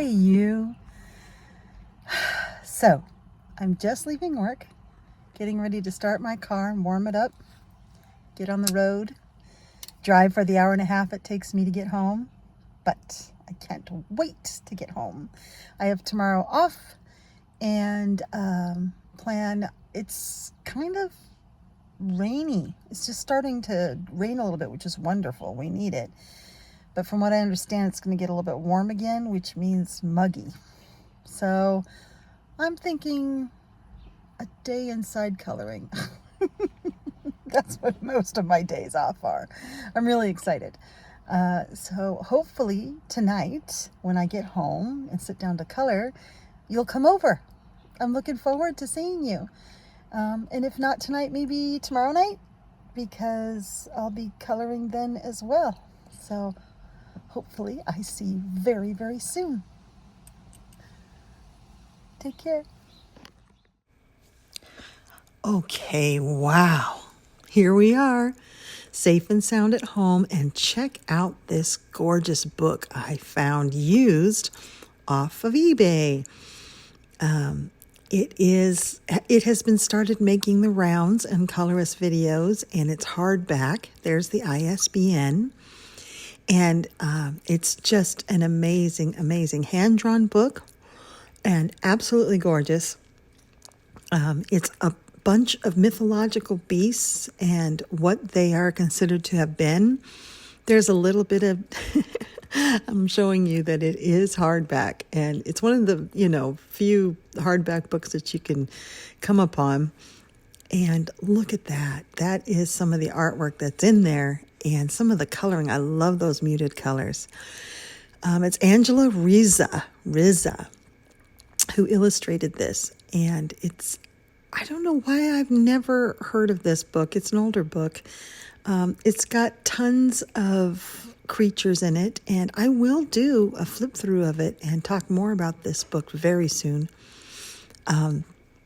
you. So, I'm just leaving work, getting ready to start my car and warm it up, get on the road, drive for the hour and a half it takes me to get home, but I can't wait to get home. I have tomorrow off and it's kind of rainy. It's just starting to rain a little bit, which is wonderful. We need it. But from what I understand, it's going to get a little bit warm again, which means muggy. So I'm thinking a day inside coloring. That's what most of my days off are. I'm really excited. So hopefully tonight, when I get home and sit down to color, you'll come over. I'm looking forward to seeing you. And if not tonight, maybe tomorrow night, because I'll be coloring then as well. So hopefully I see you very, very soon. Take care. Okay, wow. Here we are, safe and sound at home, and check out this gorgeous book I found used off of eBay. It has been started making the rounds and colorist videos, and it's hardback. There's the ISBN. And it's just an amazing, amazing hand-drawn book and absolutely gorgeous. It's a bunch of mythological beasts and what they are considered to have been. There's a little bit of, I'm showing you that it is hardback, and it's one of the, few hardback books that you can come upon. And look at that. That is some of the artwork that's in there and some of the coloring. I love those muted colors. It's Angela Rizza, who illustrated this. And I don't know why I've never heard of this book. It's an older book. It's got tons of creatures in it, and I will do a flip through of it and talk more about this book very soon.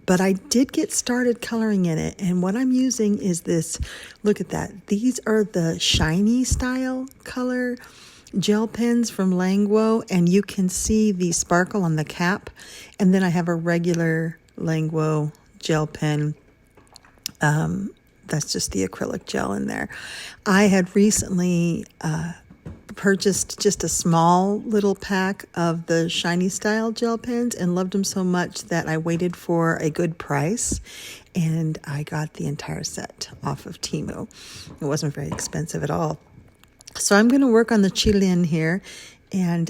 But I did get started coloring in it, and what I'm using is this, look at that. These are the shiny style color gel pens from Languo, and you can see the sparkle on the cap. And then I have a regular Languo gel pen. That's just the acrylic gel in there. I had recently purchased just a small little pack of the shiny style gel pens and loved them so much that I waited for a good price, and I got the entire set off of Temu. It wasn't very expensive at all. So I'm going to work on the Chilean here, and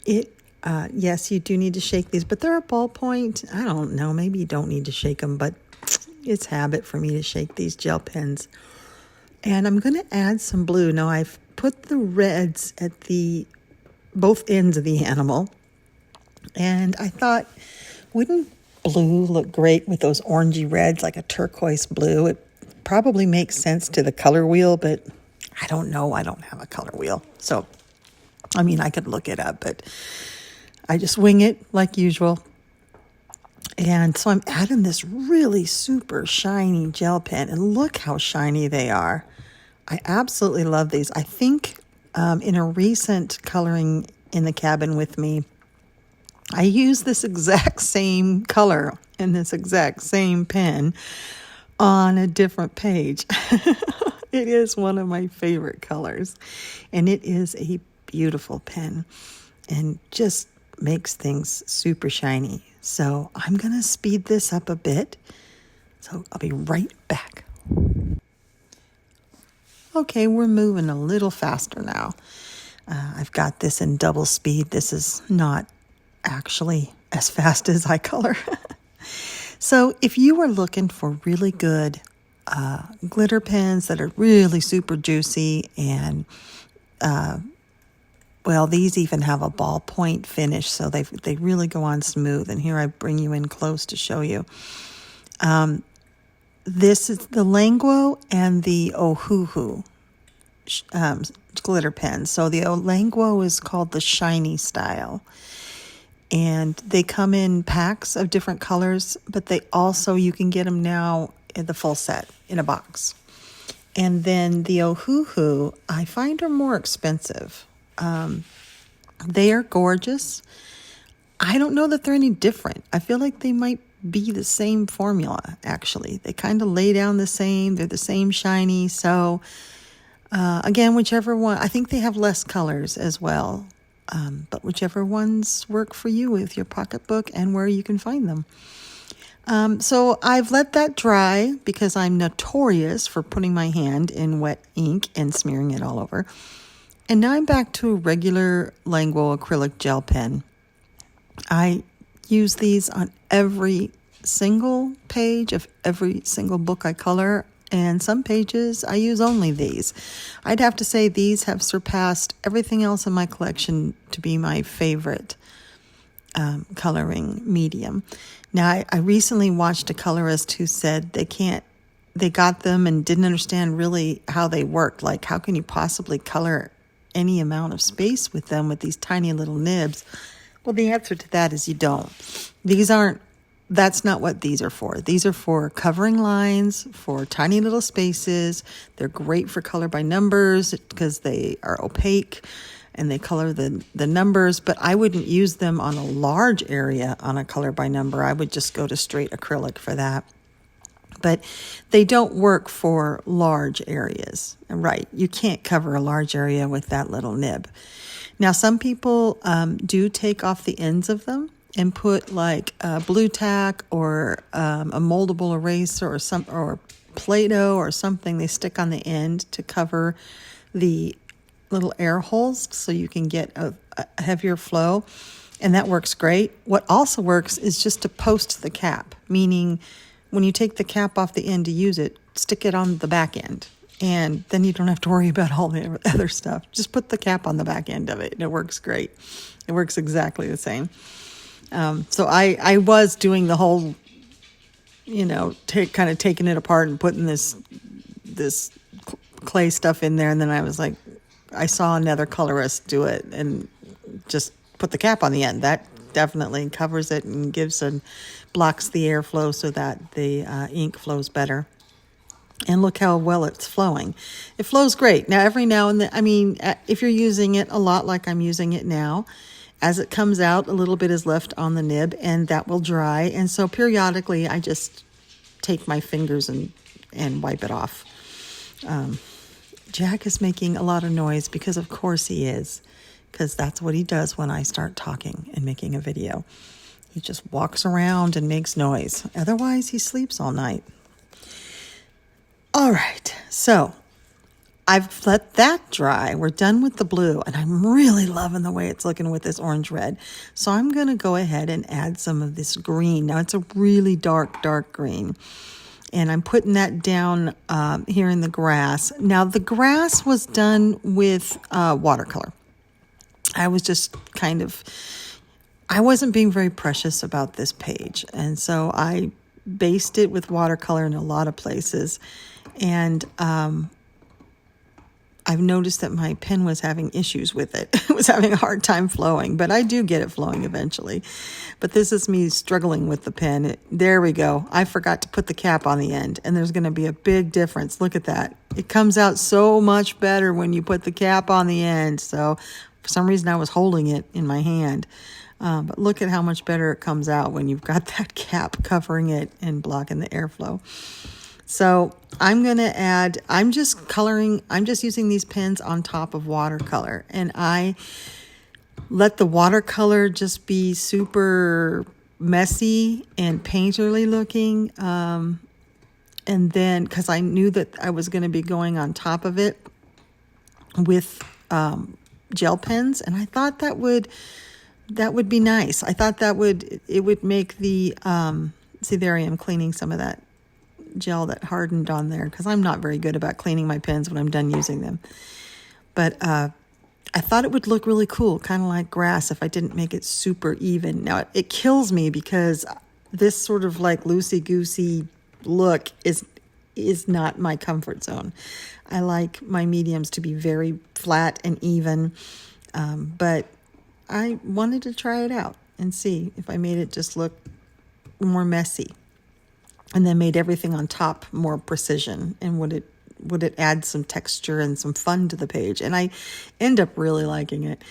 yes, you do need to shake these, but they're a ballpoint. I don't know, maybe you don't need to shake them, but it's habit for me to shake these gel pens. And I'm going to add some blue. Now I've put the reds at both ends of the animal, and I thought, wouldn't blue look great with those orangey reds, like a turquoise blue? It probably makes sense to the color wheel, but I don't know. I don't have a color wheel. So, I could look it up, but I just wing it like usual. And so I'm adding this really super shiny gel pen, and look how shiny they are. I absolutely love these. I think in a recent coloring in the cabin with me, I used this exact same color and this exact same pen on a different page. It is one of my favorite colors, and it is a beautiful pen and just makes things super shiny. So I'm going to speed this up a bit. So I'll be right back. Okay, we're moving a little faster now. I've got this in double speed. This is not actually as fast as I color. So if you are looking for really good glitter pens that are really super juicy and these even have a ballpoint finish, so they really go on smooth. And here I bring you in close to show you. This is the Languo and the Ohuhu glitter pen. So the Languo is called the shiny style, and they come in packs of different colors, but you can get them now in the full set in a box. And then the Ohuhu, I find are more expensive. They are gorgeous. I don't know that they're any different. I feel like they might be the same formula, actually. They kind of lay down the same. They're the same shiny. So, again, whichever one, I think they have less colors as well. But whichever ones work for you with your pocketbook and where you can find them. So I've let that dry because I'm notorious for putting my hand in wet ink and smearing it all over. And now I'm back to a regular Languo acrylic gel pen. I use these on every single page of every single book I color, and some pages I use only these. I'd have to say these have surpassed everything else in my collection to be my favorite coloring medium. Now, I recently watched a colorist who said they got them and didn't understand really how they worked. Like, how can you possibly color any amount of space with them with these tiny little nibs? Well, the answer to that is you don't. That's not what these are for. These are for covering lines, for tiny little spaces. They're great for color by numbers because they are opaque and they color the numbers, but I wouldn't use them on a large area on a color by number. I would just go to straight acrylic for that. But they don't work for large areas. Right, you can't cover a large area with that little nib. Now, some people do take off the ends of them and put like blue tack or a moldable eraser or Play-Doh or something they stick on the end to cover the little air holes so you can get a heavier flow. And that works great. What also works is just to post the cap, meaning when you take the cap off the end to use it, stick it on the back end. And then you don't have to worry about all the other stuff. Just put the cap on the back end of it, and it works great. It works exactly the same. So I was doing the whole, kind of taking it apart and putting this clay stuff in there, and then I was like, I saw another colorist do it and just put the cap on the end. That definitely covers it and blocks the airflow so that the ink flows better. And look how well it's flowing. It flows great. Now, every now and then, if you're using it a lot like I'm using it now, as it comes out, a little bit is left on the nib, and that will dry. And so periodically, I just take my fingers and wipe it off. Jack is making a lot of noise because, of course, he is, because that's what he does when I start talking and making a video. He just walks around and makes noise. Otherwise, he sleeps all night. All right, so I've let that dry. We're done with the blue, and I'm really loving the way it's looking with this orange red. So I'm going to go ahead and add some of this green. Now, it's a really dark green, and I'm putting that down here in the grass. Now, the grass was done with watercolor. I was just I wasn't being very precious about this page, and so I based it with watercolor in a lot of places. And I've noticed that my pen was having issues with it. It was having a hard time flowing, but I do get it flowing eventually. But this is me struggling with the pen. There we go. I forgot to put the cap on the end, and there's going to be a big difference. Look at that. It comes out so much better when you put the cap on the end. So for some reason, I was holding it in my hand. But look at how much better it comes out when you've got that cap covering it and blocking the airflow. So I'm just using these pens on top of watercolor, and I let the watercolor just be super messy and painterly looking. And then, because I knew that I was going to be going on top of it with gel pens, and I thought that would be nice. I thought it would make the, see, there I am cleaning some of that gel that hardened on there, because I'm not very good about cleaning my pens when I'm done using them. But I thought it would look really cool, kind of like grass, if I didn't make it super even. Now, it kills me because this sort of like loosey-goosey look is not my comfort zone. I like my mediums to be very flat and even, but I wanted to try it out and see if I made it just look more messy, and then made everything on top more precision, and would it add some texture and some fun to the page. And I end up really liking it.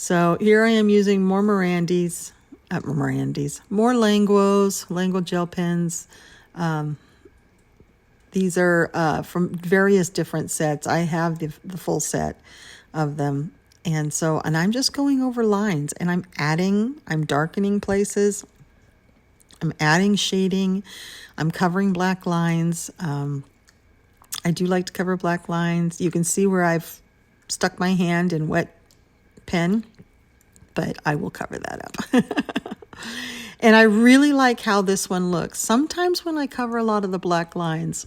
So here I am using more more Languos, Languo gel pens. These are from various different sets. I have the full set of them. And I'm just going over lines, and I'm darkening places. I'm adding shading. I'm covering black lines. I do like to cover black lines. You can see where I've stuck my hand in wet pen, but I will cover that up. And I really like how this one looks. Sometimes when I cover a lot of the black lines,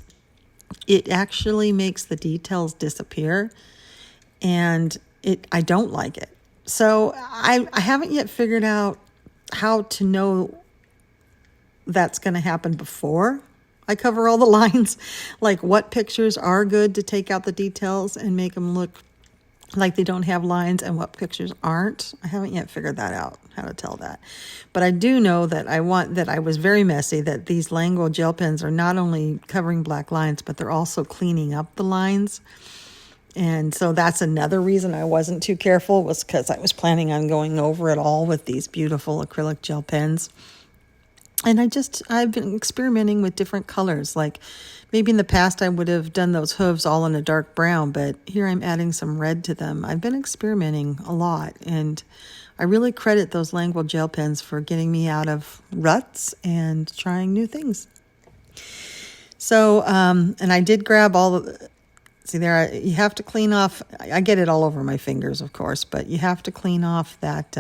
it actually makes the details disappear, and I don't like it. So I haven't yet figured out how to know that's going to happen before I cover all the lines, like what pictures are good to take out the details and make them look like they don't have lines, and what pictures aren't. I haven't yet figured that out, how to tell that. But I do know that I was very messy, that these Languo gel pens are not only covering black lines, but they're also cleaning up the lines. And so that's another reason I wasn't too careful, was because I was planning on going over it all with these beautiful acrylic gel pens. And I've been experimenting with different colors. Like maybe in the past I would have done those hooves all in a dark brown, but here I'm adding some red to them. I've been experimenting a lot, and I really credit those Languo gel pens for getting me out of ruts and trying new things. So, and I did grab all of the, see there, you have to clean off, I get it all over my fingers, of course, but you have to clean off that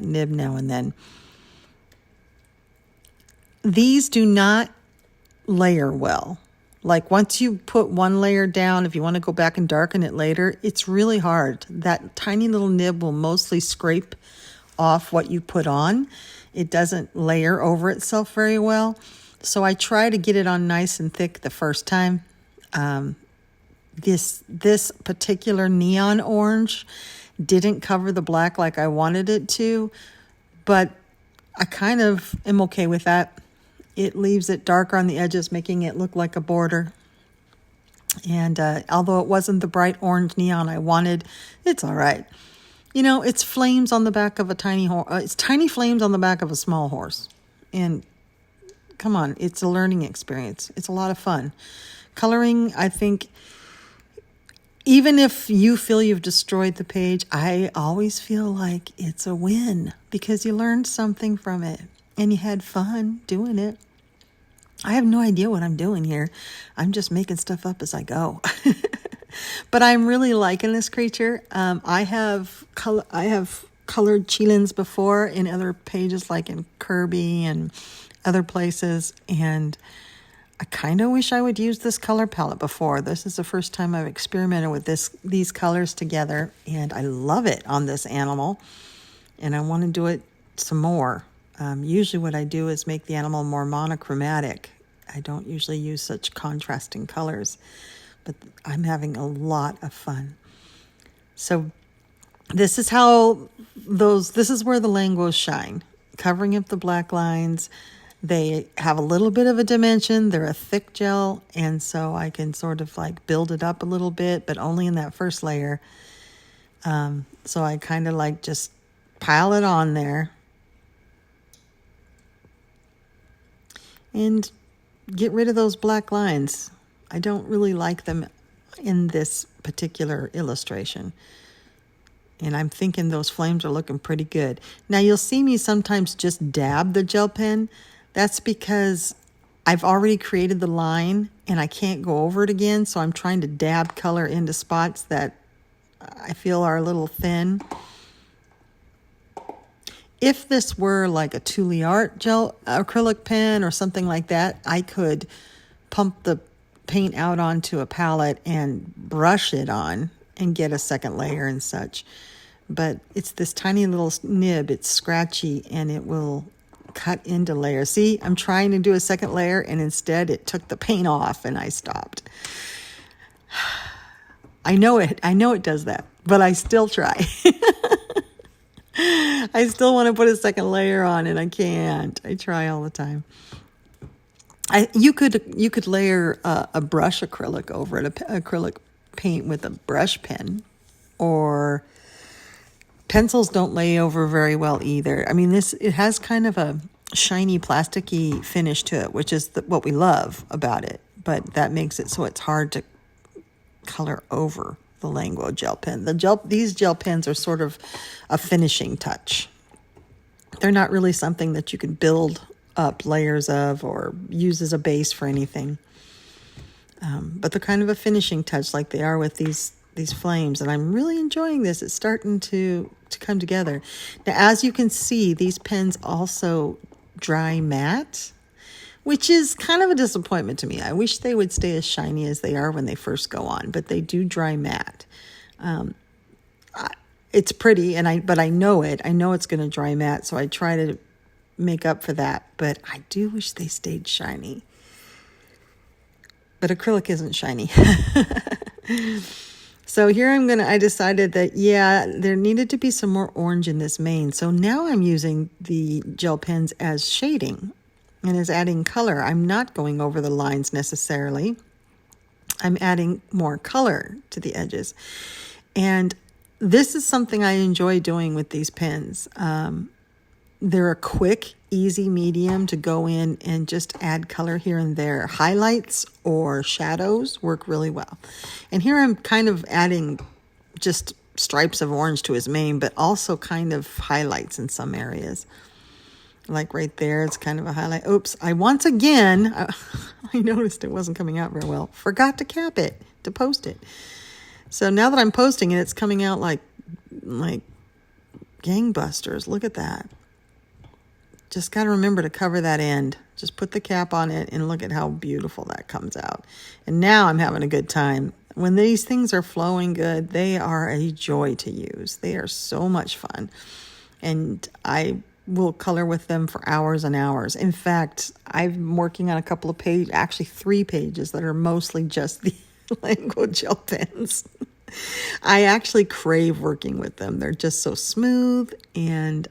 nib now and then. These do not layer well. Like once you put one layer down, if you want to go back and darken it later, it's really hard. That tiny little nib will mostly scrape off what you put on. It doesn't layer over itself very well. So I try to get it on nice and thick the first time. This particular neon orange didn't cover the black like I wanted it to, but I kind of am okay with that. It leaves it darker on the edges, making it look like a border. And although it wasn't the bright orange neon I wanted, it's all right. You know, it's flames on the back of a tiny horse. It's tiny flames on the back of a small horse. And come on, it's a learning experience. It's a lot of fun. Coloring, I think, even if you feel you've destroyed the page, I always feel like it's a win because you learned something from it and you had fun doing it. I have no idea what I'm doing here. I'm just making stuff up as I go. But I'm really liking this creature. I have colored Qilins before in other pages, like in Kirby and other places, and I kind of wish I would use this color palette before. This is the first time I've experimented with these colors together, and I love it on this animal, and I want to do it some more. Usually what I do is make the animal more monochromatic. I don't usually use such contrasting colors, but I'm having a lot of fun. So this is where the Languos shine, covering up the black lines. They have a little bit of a dimension. They're a thick gel, and so I can sort of like build it up a little bit, but only in that first layer. So I kind of like just pile it on there and get rid of those black lines. I don't really like them in this particular illustration. And I'm thinking those flames are looking pretty good. Now you'll see me sometimes just dab the gel pen. That's because I've already created the line and I can't go over it again. So I'm trying to dab color into spots that I feel are a little thin. If this were like a Tule Art gel acrylic pen or something like that, I could pump the paint out onto a palette and brush it on and get a second layer and such. But it's this tiny little nib. It's scratchy and it will cut into layers. See, I'm trying to do a second layer and instead it took the paint off and I stopped. I know it does that, but I still try. I still want to put a second layer on and I can't. I try all the time. You could layer a brush acrylic over it, acrylic paint with a brush pen, or Pencils don't lay over very well either. I mean, it has kind of a shiny, plasticky finish to it, which is what we love about it. But that makes it so it's hard to color over the Languo gel pen. These gel pens are sort of a finishing touch. They're not really something that you can build up layers of or use as a base for anything. But they're kind of a finishing touch like they are with these flames. And I'm really enjoying this. It's starting to come together. Now, as you can see, these pens also dry matte, which is kind of a disappointment to me. I wish they would stay as shiny as they are when they first go on, but they do dry matte. It's pretty, but I know it. I know it's going to dry matte, so I try to make up for that. But I do wish they stayed shiny. But acrylic isn't shiny. So here I decided that, yeah, there needed to be some more orange in this mane. So now I'm using the gel pens as shading and as adding color. I'm not going over the lines necessarily. I'm adding more color to the edges. And this is something I enjoy doing with these pens. They're a quick, easy medium to go in and just add color here and there. Highlights or shadows work really well. And here I'm kind of adding just stripes of orange to his mane, but also kind of highlights in some areas. Like right there, it's kind of a highlight. Oops, I once again, I noticed it wasn't coming out very well. Forgot to cap it, to post it. So now that I'm posting it, it's coming out like gangbusters. Look at that. Just got to remember to cover that end. Just put the cap on it and look at how beautiful that comes out. And now I'm having a good time. When these things are flowing good, they are a joy to use. They are so much fun. And I will color with them for hours and hours. In fact, I'm working on a couple of pages, actually 3 pages that are mostly just the Languo gel pens. I actually crave working with them. They're just so smooth, and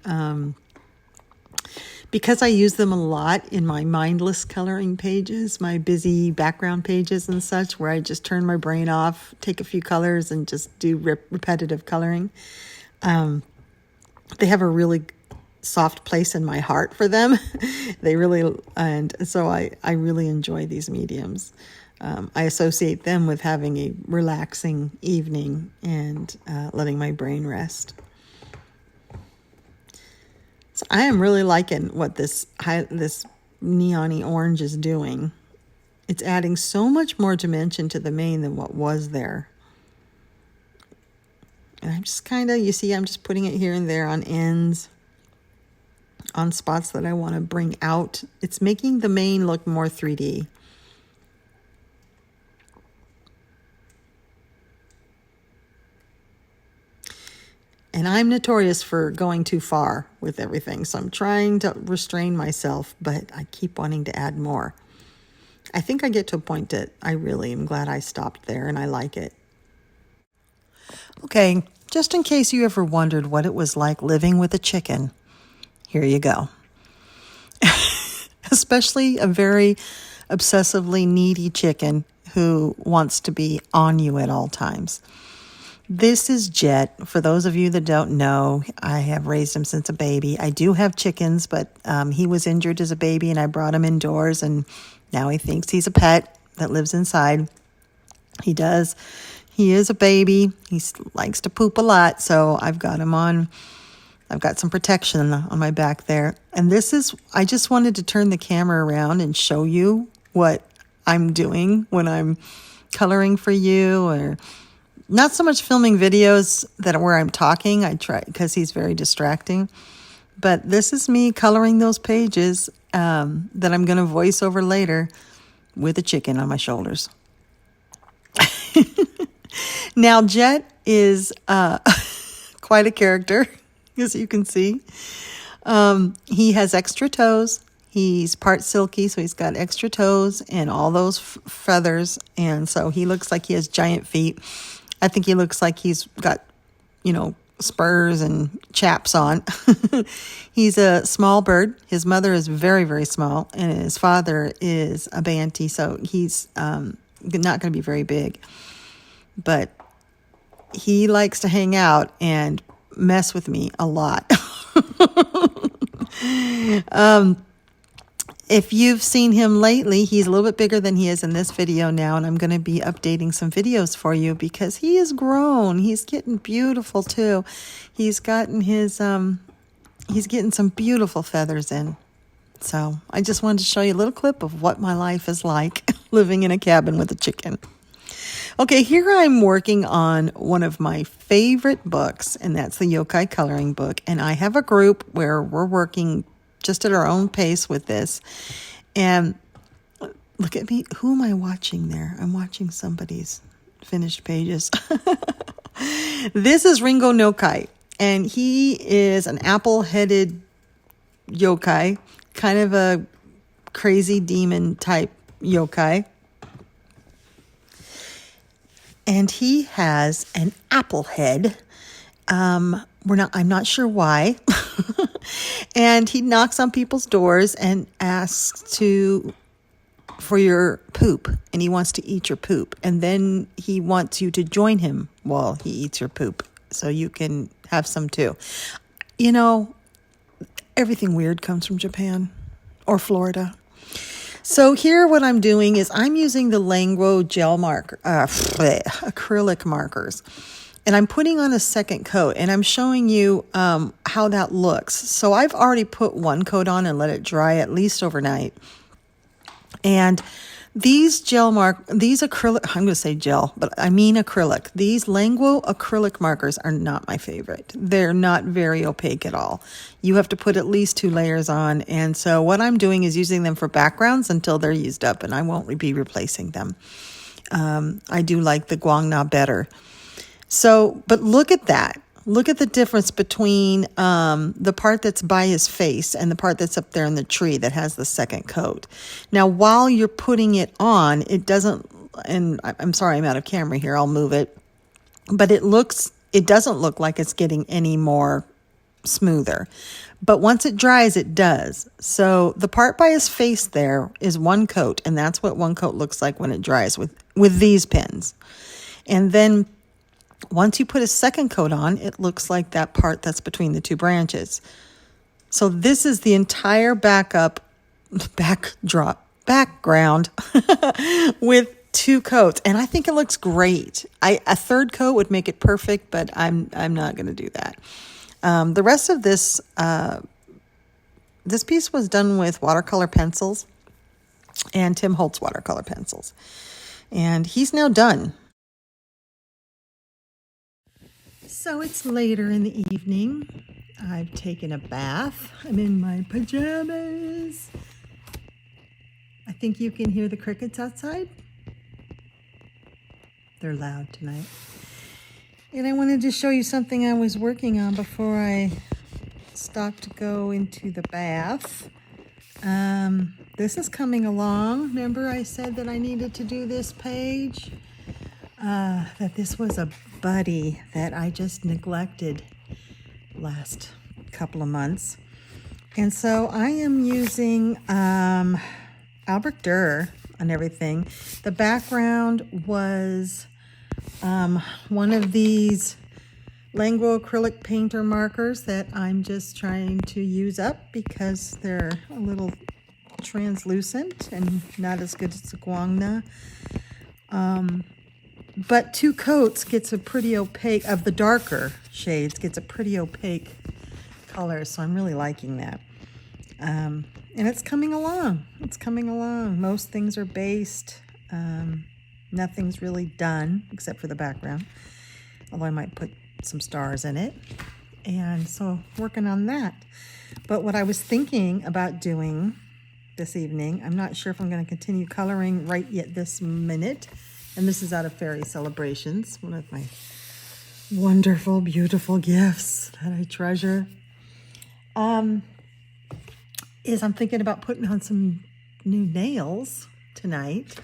because I use them a lot in my mindless coloring pages, my busy background pages and such, where I just turn my brain off, take a few colors, and just do repetitive coloring. They have a really soft place in my heart for them. And so I really enjoy these mediums. I associate them with having a relaxing evening and letting my brain rest. So I am really liking what this neon-y orange is doing. It's adding so much more dimension to the mane than what was there. And I'm just you see, I'm just putting it here and there on ends, on spots that I want to bring out. It's making the mane look more 3D. And I'm notorious for going too far with everything, so I'm trying to restrain myself, but I keep wanting to add more. I think I get to a point that I really am glad I stopped there, and I like it. Okay, just in case you ever wondered what it was like living with a chicken, here you go. Especially a very obsessively needy chicken who wants to be on you at all times. This is Jet. For those of you that don't know, I have raised him since a baby. I do have chickens, but he was injured as a baby, and I brought him indoors, and now he thinks he's a pet that lives inside. He does. He is a baby. He likes to poop a lot, so I've got him on. I've got some protection on my back there. And I just wanted to turn the camera around and show you what I'm doing when I'm coloring for you, or not so much filming videos where I'm talking. I try because he's very distracting. But this is me coloring those pages that I'm going to voice over later with a chicken on my shoulders. Now, Jet is quite a character, as you can see. He has extra toes. He's part silky, so he's got extra toes and all those feathers. And so he looks like he has giant feet. I think he looks like he's got, spurs and chaps on. He's a small bird. His mother is very, very small, and his father is a banty, so he's not going to be very big. But he likes to hang out, and mess with me a lot. If you've seen him lately, he's a little bit bigger than he is in this video now, and I'm going to be updating some videos for you because he is grown. He's getting beautiful too. He's gotten his, he's getting some beautiful feathers in. So I just wanted to show you a little clip of what my life is like living in a cabin with a chicken. Okay, here I'm working on one of my favorite books, and that's the yokai coloring book. And I have a group where we're working just at our own pace with this. And look at me. Who am I watching there? I'm watching somebody's finished pages. This is Ringo Nokai, and he is an apple-headed yokai, kind of a crazy demon type yokai. And he has an apple head. I'm not sure why. And he knocks on people's doors and asks for your poop. And he wants to eat your poop. And then he wants you to join him while he eats your poop, so you can have some too. You know, everything weird comes from Japan or Florida. So here what I'm doing is I'm using the Languo gel marker, acrylic markers. And I'm putting on a second coat, and I'm showing you how that looks. So I've already put one coat on and let it dry at least overnight. And these acrylic, I'm going to say gel, but I mean acrylic. These Languo acrylic markers are not my favorite. They're not very opaque at all. You have to put at least 2 layers on. And so what I'm doing is using them for backgrounds until they're used up, and I won't be replacing them. I do like the guangna better. So, but look at that. Look at the difference between the part that's by his face and the part that's up there in the tree that has the second coat. Now, while you're putting it on, it doesn't, and I'm sorry, I'm out of camera here. I'll move it. But it doesn't look like it's getting any more smoother. But once it dries, it does. So the part by his face there is one coat, and that's what one coat looks like when it dries with these pens. And then once you put a second coat on, it looks like that part that's between the 2 branches. So this is the entire background with 2 coats. And I think it looks great. A third coat would make it perfect, but I'm not going to do that. The rest of this piece was done with watercolor pencils and Tim Holtz watercolor pencils. And he's now done. So it's later in the evening. I've taken a bath. I'm in my pajamas. I think you can hear the crickets outside. They're loud tonight. And I wanted to show you something I was working on before I stopped to go into the bath. This is coming along. Remember I said that I needed to do this page? That this was a buddy that I just neglected last couple of months. And so I am using Albrecht Dürer on everything. The background was one of these Languo acrylic painter markers that I'm just trying to use up because they're a little translucent and not as good as the guangna. But 2 coats gets a pretty opaque, of the darker shades, gets a pretty opaque color. So I'm really liking that. And it's coming along. It's coming along. Most things are based. Nothing's really done except for the background. Although I might put some stars in it. And so working on that. But what I was thinking about doing this evening, I'm not sure if I'm going to continue coloring right yet this minute. And this is out of Fairy Celebrations, one of my wonderful, beautiful gifts that I treasure. Is I'm thinking about putting on some new nails tonight.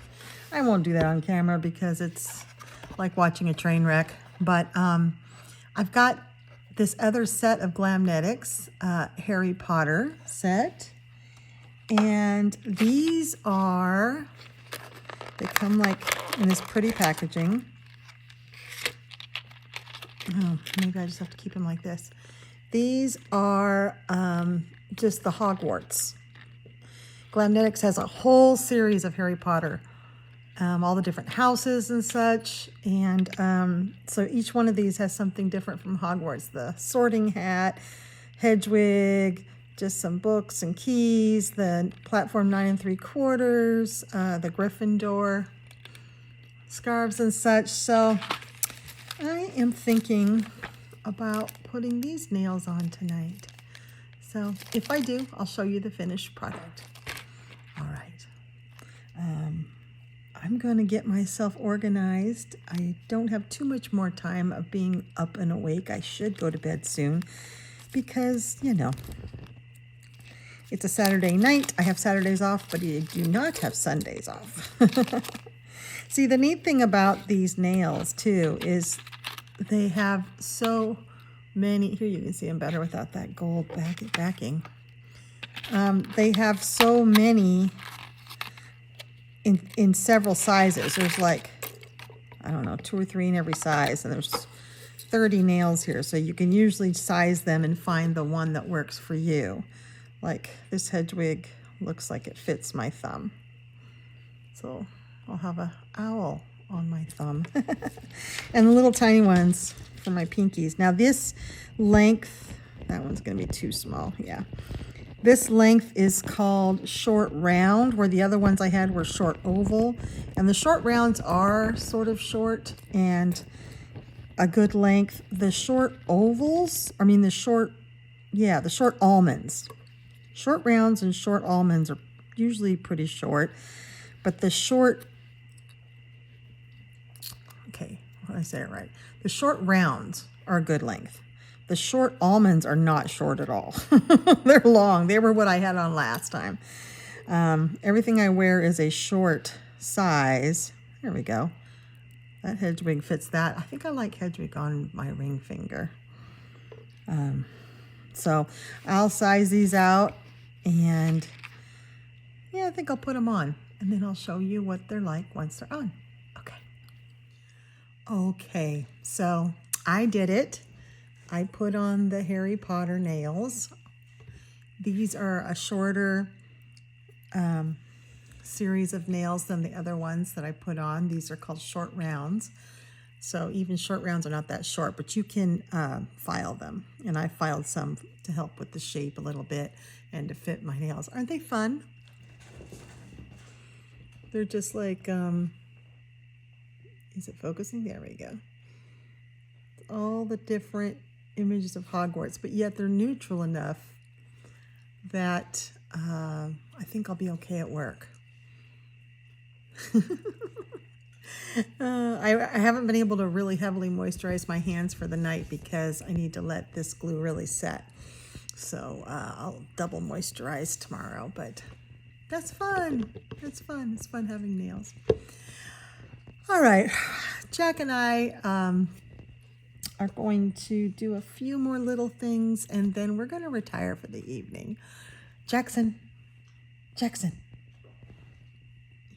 I won't do that on camera because it's like watching a train wreck. But I've got this other set of Glamnetics Harry Potter set. And these are, they come like in this pretty packaging. Oh, maybe I just have to keep them like this. These are just the Hogwarts. Glamnetics has a whole series of Harry Potter, all the different houses and such. And so each one of these has something different from Hogwarts. The Sorting Hat, Hedwig, just some books and keys, the Platform 9 3/4, the Gryffindor scarves and such. So I am thinking about putting these nails on tonight. So if I do, I'll show you the finished product. All right. I'm going to get myself organized. I don't have too much more time of being up and awake. I should go to bed soon because, you know, it's a Saturday night. I have Saturdays off, but I do not have Sundays off. See, the neat thing about these nails, too, is they have so many. Here you can see them better without that gold backing. They have so many in several sizes. There's like, I don't know, 2 or 3 in every size, and there's 30 nails here. So you can usually size them and find the one that works for you. Like this Hedwig looks like it fits my thumb. So I'll have an owl on my thumb. And the little tiny ones for my pinkies. Now this length, that one's gonna be too small, yeah. This length is called short round, where the other ones I had were short oval. And the short rounds are sort of short and a good length. The short ovals, the short almonds. Short rounds and short almonds are usually pretty short, but the short, okay, what did I say it right? The short rounds are a good length. The short almonds are not short at all. They're long. They were what I had on last time. Everything I wear is a short size. There we go. That Hedwig fits that. I think I like Hedwig on my ring finger. So I'll size these out, and yeah, I think I'll put them on, and then I'll show you what they're like once they're on. Okay, so I did it. I put on the Harry Potter nails. These are a shorter series of nails than the other ones that I put on. These are called short rounds. So even short rounds are not that short, but you can file them. And I filed some to help with the shape a little bit and to fit my nails. Aren't they fun? They're just like, is it focusing? There we go. All the different images of Hogwarts, but yet they're neutral enough that I think I'll be okay at work. I haven't been able to really heavily moisturize my hands for the night because I need to let this glue really set. So I'll double moisturize tomorrow, but that's fun. That's fun. It's fun having nails. All right, Jack and I are going to do a few more little things, and then we're going to retire for the evening. Jackson.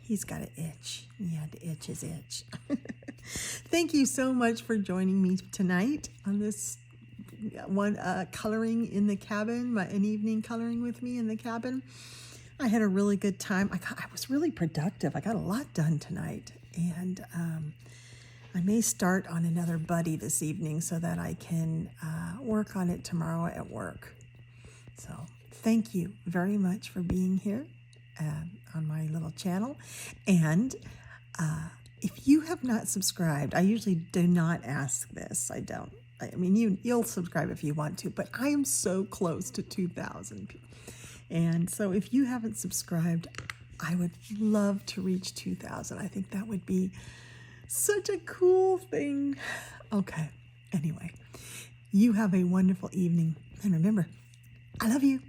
He's got an itch. He had to itch his itch. Thank you so much for joining me tonight on this one coloring in the cabin, an evening coloring with me in the cabin. I had a really good time. I was really productive. I got a lot done tonight, and I may start on another buddy this evening so that I can work on it tomorrow at work. So thank you very much for being here on my little channel. And if you have not subscribed, I usually do not ask this. I don't. I mean, you'll subscribe if you want to, but I am so close to 2,000 people. And so if you haven't subscribed, I would love to reach 2,000. I think that would be such a cool thing. Okay. Anyway, you have a wonderful evening. And remember, I love you.